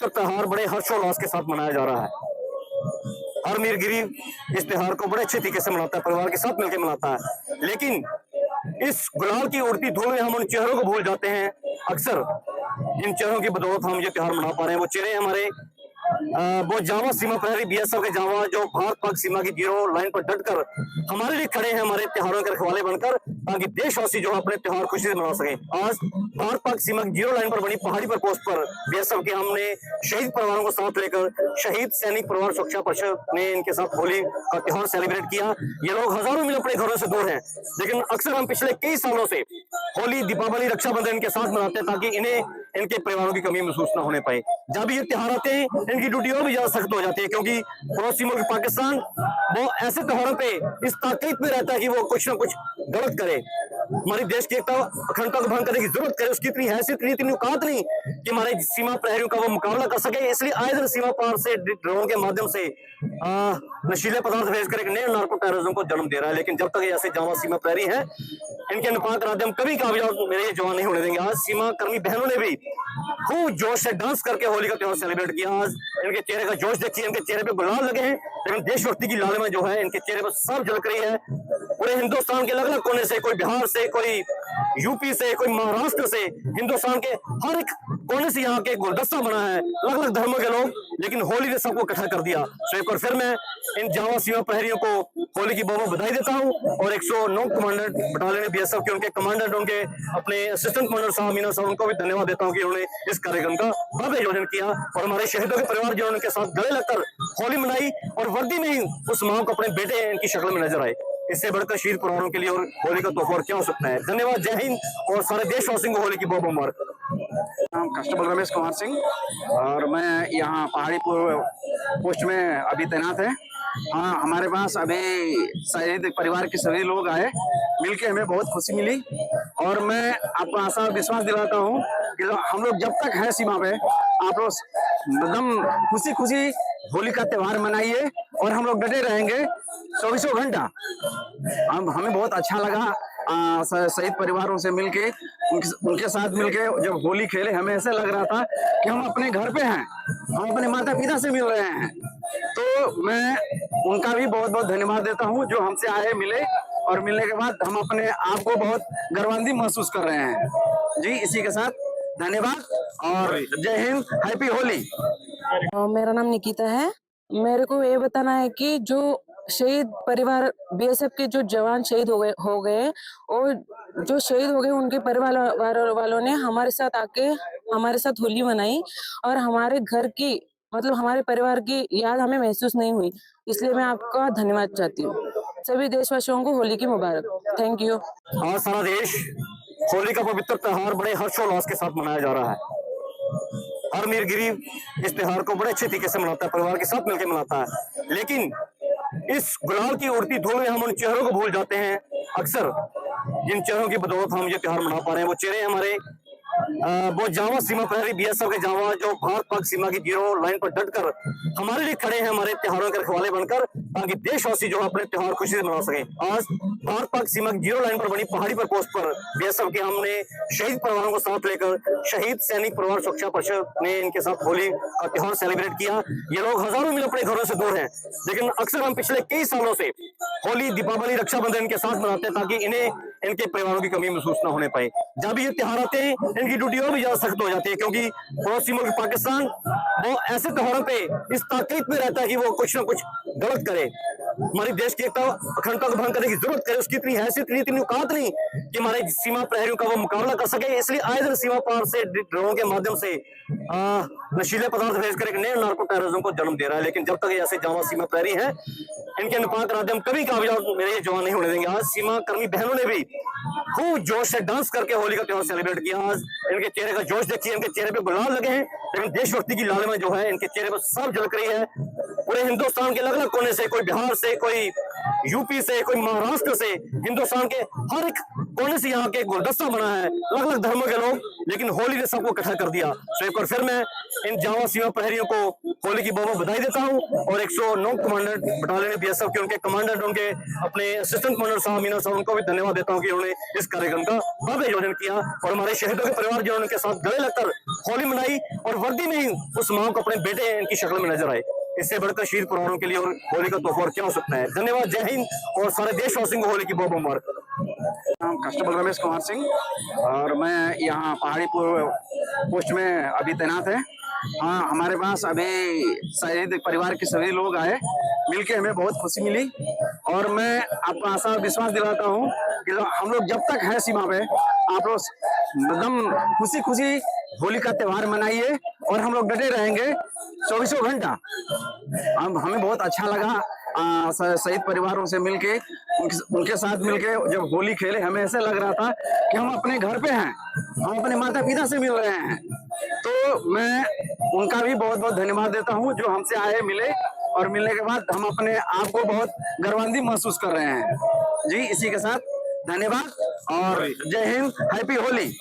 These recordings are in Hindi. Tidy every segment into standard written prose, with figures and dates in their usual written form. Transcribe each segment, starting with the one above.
पवित्र त्योहार बड़े हर्षोल्लास के साथ मनाया जा रहा है। हर मीर गरीब इस त्योहार को बड़े अच्छे तरीके से मनाता है, परिवार के साथ मिलकर मनाता है। लेकिन इस गुलाल की उड़ती धूल में हम उन चेहरों को भूल जाते हैं। अक्सर जिन चेहरों की बदौलत हम ये त्योहार मना पा रहे हैं, वो चेहरे हमारे वो जावा सीमा प्रहरी बीएसएफ के जावा जो भारत पाक सीमा की जीरो लाइन पर डटकर हमारे लिए खड़े हैं, हमारे त्योहारों के रखवाले बनकर, ताकि देशवासी जो अपने त्योहार खुशी से मना सके। आज भारत पाक सीमा की जीरो लाइन पर बनी पहाड़ी पर पोस्ट पर बीएसएफ के हमने शहीद परिवारों को साथ लेकर शहीद सैनिक परिवार सुरक्षा परिषद ने इनके साथ होली का त्योहार सेलिब्रेट किया। ये लोग हजारों मील अपने घरों से दूर हैं, लेकिन अक्सर हम पिछले कई सालों से होली, दीपावली, रक्षाबंधन इनके साथ मनाते हैं, ताकि इन्हें इनके परिवारों की कमी महसूस न होने पाए। जब भी ये त्योहार आते हैं, इनकी ड्यूटी और भी ज्यादा सख्त हो जाती है, क्योंकि पड़ोसी मुल्क पाकिस्तान वो ऐसे त्योहारों पे इस ताकीद में रहता है कि वो कुछ ना कुछ गलत करे, हमारी देश की एकता अखंडता को भंग करने की जरूरत करे। उसकी इतनी हैसियत नहीं, इतनी औकात नहीं कि हमारे सीमा प्रहरियों का वो मुकाबला कर सके। इसलिए आए दिन सीमा पार से ड्रोन के माध्यम से नशीले पदार्थ भेजकर एक नए नार्को टेररिज्म को जन्म दे रहा है। लेकिन जब तक ऐसे जावा सीमा प्रहरी हैं, इनके निपाक इरादे हम कभी कामयाब मेरे जवान नहीं होने देंगे। आज सीमा कर्मी बहनों ने भी खूब जोश से डांस करके होली का त्योहार सेलिब्रेट किया। आज इनके चेहरे का जोश देखिए, इनके चेहरे पे गुलाल लगे हैं, लेकिन देशभक्ति की लालिमा जो है इनके चेहरे पर सब झलक रही है। पूरे हिंदुस्तान के अलग अलग कोने से, कोई बिहार से, कोई यूपी से, कोई महाराष्ट्र से, हिंदुस्तान के हर एक कोने से यहाँ के गुलदस्ता बना है, अलग अलग धर्मों के लोग, लेकिन होली ने सबको इकट्ठा कर दिया। तो एक बार फिर मैं इन जावा सीमा प्रहरियों को होली की बहुत बधाई देता हूँ, और 109 कमांडेंट बटालियन बीएसएफ के उनके कमांडेंट, उनके अपने असिस्टेंट कमांडर साहब मीना साहब, उनको भी धन्यवाद देता हूँ कि उन्होंने इस कार्यक्रम का भव्य आयोजन किया। और हमारे शहीदों के परिवार जिन्होंने उनके साथ गले लगकर होली मनाई, और वर्दी में ही उस माँ को अपने बेटे इनकी शक्ल में नजर आए। इससे बढ़कर शहीद परिवारों के लिए और होली का तोहफा और क्या हो सकता है। धन्यवाद, जय हिंद, और सारे देशवासियों को होली की बहुत मुबारक। कांस्टेबल रमेश कुमार सिंह, और मैं यहाँ पहाड़ी पोस्ट में अभी तैनात है। हाँ, हमारे पास अभी शहीद परिवार के सभी लोग आए, मिलके हमें बहुत खुशी मिली। और मैं आपको आशा और विश्वास दिलाता हूँ कि हम लोग जब तक हैं सीमा पे, आप लोग एकदम खुशी खुशी होली का त्योहार मनाइए, और हम लोग डटे रहेंगे 24 घंटा। हमें बहुत अच्छा लगा शहीद परिवारों से मिलके, उनके साथ मिलके जब होली खेले, हमें ऐसा लग रहा था कि हम अपने घर पे हैं, हम अपने माता पिता से मिल रहे हैं। तो मैं उनका भी बहुत बहुत धन्यवाद देता हूं, जो हमसे आए, मिले, और मिलने के बाद हम अपने आप को बहुत गर्वान्वित महसूस कर रहे हैं। जी, इसी के साथ धन्यवाद और जय हिंद, हैप्पी होली। मेरा नाम निकिता है। मेरे को ये बताना है कि जो शहीद परिवार बीएसएफ के जो जवान शहीद हो गए और जो शहीद हो गए, उनके परिवार वालों ने हमारे साथ आके हमारे साथ होली मनाई, और हमारे घर की मतलब हमारे परिवार की याद हमें महसूस नहीं हुई। इसलिए मैं आपका धन्यवाद चाहती हूँ। सभी देशवासियों को होली की मुबारक। Thank you. आज सारा देश होली का पवित्र त्योहार बड़े हर्षोल्लास के साथ मनाया जा रहा है। हर मीर गरीब इस त्योहार को बड़े अच्छे तरीके से मनाता है, परिवार के साथ मिलकर मनाता है। लेकिन इस गुलाल की उड़ती धूल में हम उन चेहरों को भूल जाते हैं। अक्सर जिन चेहरों की बदौलत हम ये त्योहार मना पा रहे हैं, वो चेहरे हमारे वो जावा सीमा प्रहरी बीएसएफ के जावा जो भारत पाक सीमा की जीरो लाइन पर डटकर हमारे लिए खड़े हैं, हमारे त्योहारों के रखवाले बनकर, ताकि देशवासी जो अपने त्योहार खुशी से मना सके। आज भारत पाक सीमा की जीरो लाइन पर बनी पहाड़ी पर पोस्ट पर बीएसएफ के हमने शहीद परिवारों को साथ लेकर शहीद सैनिक परिवार सुरक्षा परिषद ने इनके साथ होली का त्योहार सेलिब्रेट किया। ये लोग हजारों मील अपने घरों से दूर हैं, लेकिन अक्सर हम पिछले कई सालों से होली, दीपावली, रक्षाबंधन इनके साथ मनाते हैं, ताकि इन्हें इनके परिवारों की कमी महसूस न होने पाए। जब भी ये त्योहार आते हैं, इनकी ड्यूटी और भी ज्यादा सख्त हो जाती है, क्योंकि पड़ोसी मुल्क पाकिस्तान वो ऐसे त्योहारों पे इस ताकीद में रहता है कि वो कुछ ना कुछ गलत करे, हमारी देश की एकता अखंडता को भंग करने की जरूरत करे। उसकी इतनी हैसियत नहीं, इतनी औकात नहीं कि हमारे सीमा प्रहरियों का वो मुकाबला कर सके। इसलिए आए दिन सीमा पार से ड्रोन के माध्यम से नशीले पदार्थ भेजकर एक नए नार्को टेररिज्म को जन्म दे रहा है। लेकिन जब तक ऐसे जावा सीमा प्रहरी हैं, इनके निपाक इरादे हम कभी कामयाब मेरे जवान नहीं होने देंगे। आज सीमा कर्मी बहनों ने भी खूब जोश से डांस करके होली का त्योहार सेलिब्रेट किया। आज इनके चेहरे का जोश देखिए, इनके चेहरे पे गुलाल लगे हैं, लेकिन देशभक्ति की लालिमा जो है इनके चेहरे पर सब झलक रही है। पूरे हिंदुस्तान के अलग अलग कोने से, कोई बिहार से, कोई यूपी से, कोई महाराष्ट्र से, हिंदुस्तान के हर एक कोने से यहाँ के गुलदस्ता बना है, अलग अलग धर्मों के लोग, लेकिन होली ने सबको इकट्ठा कर दिया। तो एक बार फिर मैं इन जावा सीमा प्रहरियों को होली की बहुत बधाई देता हूँ और 109 कमांडेंट बटालियन बीएसएफ के उनके कमांडेंट, उनके अपने असिस्टेंट कमांडर साहब, मीना साहब, उनको भी धन्यवाद देता हूँ कि उन्होंने इस कार्यक्रम का भव्य आयोजन किया और हमारे शहीदों के परिवार जिन्होंने उनके साथ गले लगकर होली मनाई और वर्दी में ही उस माँ को अपने बेटे इनकी शक्ल में नजर आए। इससे बढ़कर शहीद परिवारों के लिए और होली का तोहफा और क्या हो सकता है। धन्यवाद, जय हिंद और सारे देशवासियों को होली की बहुत मुबारक। नाम कांस्टेबल रमेश कुमार सिंह और मैं यहाँ पहाड़ी पूर्व पोस्ट में अभी तैनात है। हाँ, हमारे पास अभी शहीद परिवार के सभी लोग आए, मिलके हमें बहुत खुशी मिली और मैं आपको आशा विश्वास दिलाता हूँ कि हम लोग जब तक हैं सीमा पे, आप लोग एकदम खुशी खुशी होली का त्यौहार मनाइए और हम लोग डटे रहेंगे 24 घंटा। हमें बहुत अच्छा लगा शहीद परिवारों से मिलके, उनके साथ मिलके जब होली खेले, हमें ऐसा लग रहा था कि हम अपने घर पे हैं, हम अपने माता पिता से मिल रहे हैं। तो मैं उनका भी बहुत बहुत धन्यवाद देता हूं जो हमसे आए, मिले और मिलने के बाद हम अपने आप को बहुत गर्वान्वित महसूस कर रहे हैं। जी, इसी के साथ धन्यवाद और जय हिंद, हैप्पी होली।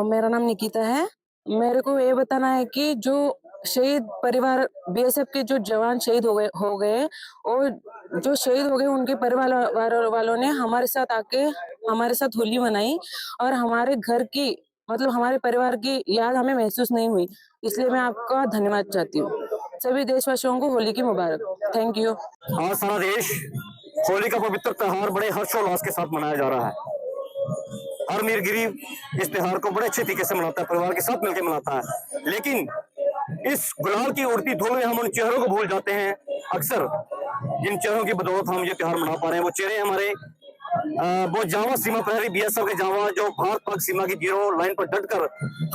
मेरा नाम निकिता है। मेरे को ये बताना है कि जो शहीद परिवार बीएसएफ के जो जवान शहीद हो गए और जो शहीद हो गए उनके परिवार वालों ने हमारे साथ आके हमारे साथ होली मनाई और हमारे घर की मतलब हमारे परिवार की याद हमें महसूस नहीं हुई, इसलिए मैं आपका धन्यवाद चाहती हूँ। सभी देशवासियों को होली की मुबारक। Thank you. आज सारा देश होली का पवित्र त्योहार बड़े हर्षोल्लास के साथ मनाया जा रहा है। हर मीर गरीब इस त्योहार को बड़े अच्छे तरीके से मनाता है, परिवार के साथ मिलकर मनाता है। लेकिन इस गुलाल की उड़ती धूल में हम उन चेहरों को भूल जाते हैं। अक्सर जिन चेहरों की बदौलत हम ये त्योहार मना पा रहे हैं, वो चेहरे हमारे वो जावा सीमा प्रहरी बीएसएफ के जावा जो भारत पाक सीमा की जीरो लाइन पर डटकर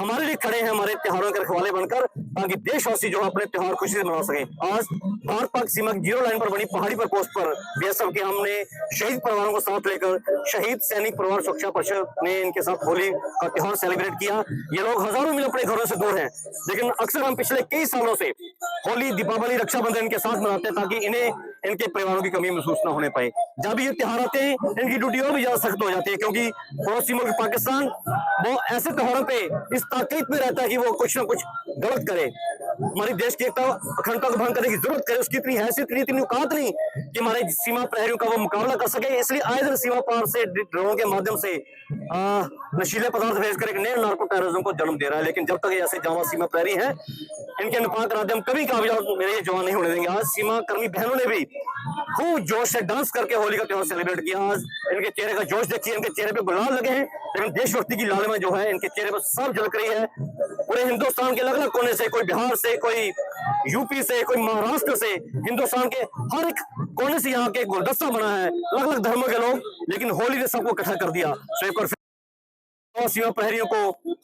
हमारे लिए खड़े हैं, हमारे त्योहारों के रखवाले बनकर, ताकि देशवासी जो अपने त्योहार खुशी से मना सके। आज भारत पाक सीमा की जीरो लाइन पर बनी पहाड़ी पर पोस्ट पर बीएसएफ के हमने शहीद परिवारों को साथ लेकर शहीद सैनिक परिवार सुरक्षा परिषद ने इनके साथ होली का त्योहार सेलिब्रेट किया। ये लोग हजारों मील अपने घरों से दूर हैं, लेकिन अक्सर हम पिछले कई सालों से होली, दीपावली, रक्षाबंधन इनके साथ मनाते हैं ताकि इन्हें इनके परिवारों की कमी महसूस न होने पाए। जब ये त्योहार आते हैं इनकी ड्यूटी और भी ज्यादा सख्त हो जाती है, क्योंकि पड़ोसी मुल्क पाकिस्तान वो ऐसे त्योहारों पे इस ताकीद में रहता है कि वो कुछ ना कुछ गलत करे, हमारी देश की एकता अखंडता को भंग करने की जरूरत करे। उसकी इतनी हैसियत नहीं, इतनी औकात नहीं कि हमारे सीमा प्रहरियों का वो मुकाबला कर सके। इसलिए आए दिन सीमा पार से ड्रोन के माध्यम से नशीले पदार्थ भेजकर एक नए नार्को टेररिज्म को जन्म दे रहा है। लेकिन जब तक ऐसे जावा सीमा प्रहरी हैं, इनके निपात कराते हम कभी कामयाब मेरे ये जवान नहीं होने देंगे। आज सीमा कर्मी बहनों ने भी खूब जोश से डांस करके होली का त्योहार सेलिब्रेट किया। आज इनके चेहरे का जोश देखिए, इनके चेहरे पे गुलाल लगे हैं, लेकिन देशभक्ति की लालिमा जो है इनके चेहरे पर सब झलक रही है। पूरे हिंदुस्तान के अलग अलग कोने से, कोई बिहार से, कोई यूपी से, कोई महाराष्ट्र से, हिंदुस्तान के हर एक कोने से यहाँ के गुलदस्ता बना है, अलग अलग धर्मों के लोग, लेकिन होली ने सबको इकट्ठा कर दिया। तो एक बार सीमा प्रहरियों को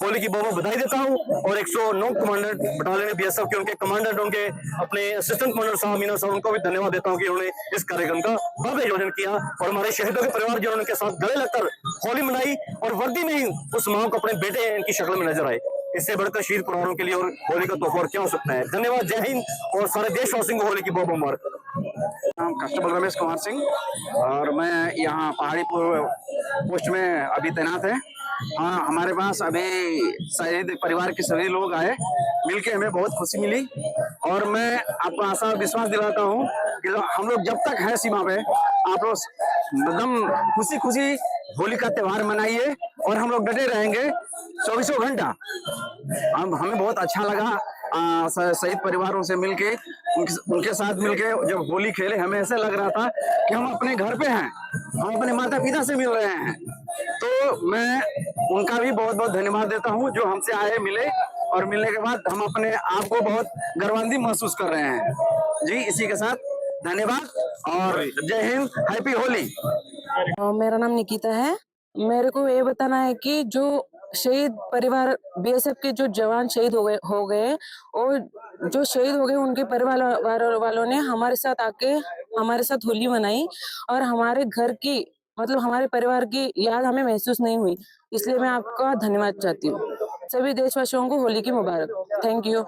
होली की बहुत बधाई देता हूं और 109 कमांडेंट बटालियन बीएसएफ के उनके कमांडेंट, उनके अपने असिस्टेंट कमांडर साहब, मीना साहब, उनको भी धन्यवाद देता हूं कि उन्होंने इस कार्यक्रम का भव्य आयोजन किया और हमारे शहीदों के परिवार जिन्होंने उनके साथ गले लगकर होली मनाई और वर्दी में ही उस माँ को अपने बेटे इनकी शक्ल में नजर आए। इससे बढ़कर शहीद परिवारों के लिए और होली का तोहफा और क्या हो सकता है। धन्यवाद, जय हिंद और सारे देशवासियों को होली की बहुत मुबारक। नाम कांस्टेबल रमेश कुमार सिंह और मैं यहाँ पहाड़ी पूर्व पोस्ट में अभी तैनात है। हाँ, हमारे पास अभी शहीद परिवार के सभी लोग आए, मिलके हमें बहुत खुशी मिली और मैं आपको आशा विश्वास दिलाता हूँ कि हम लोग जब तक हैं सीमा पे, आप लोग एकदम खुशी खुशी होली का त्यौहार मनाइए और हम लोग डटे रहेंगे 24 घंटा। हमें बहुत अच्छा लगा शहीद परिवारों से मिलके, उनके साथ मिलके जब होली खेले, हमें ऐसा लग रहा था कि हम अपने घर पे हैं, हम अपने माता पिता से मिल रहे हैं। तो मैं उनका भी बहुत बहुत धन्यवाद देता हूं जो हमसे आए, मिले और मिलने के बाद हम अपने आप को बहुत गर्वान्वित महसूस कर रहे हैं। जी, इसी के साथ धन्यवाद और जय हिंद, हैप्पी होली। मेरा नाम निकिता है। मेरे को ये बताना है कि जो शहीद परिवार बीएसएफ के जो जवान शहीद हो गए और जो शहीद हो गए उनके परिवार वालों ने हमारे साथ आके हमारे साथ होली मनाई और हमारे घर की मतलब हमारे परिवार की याद हमें महसूस नहीं हुई, इसलिए मैं आपका धन्यवाद चाहती हूँ। सभी देशवासियों को होली की मुबारक। Thank you.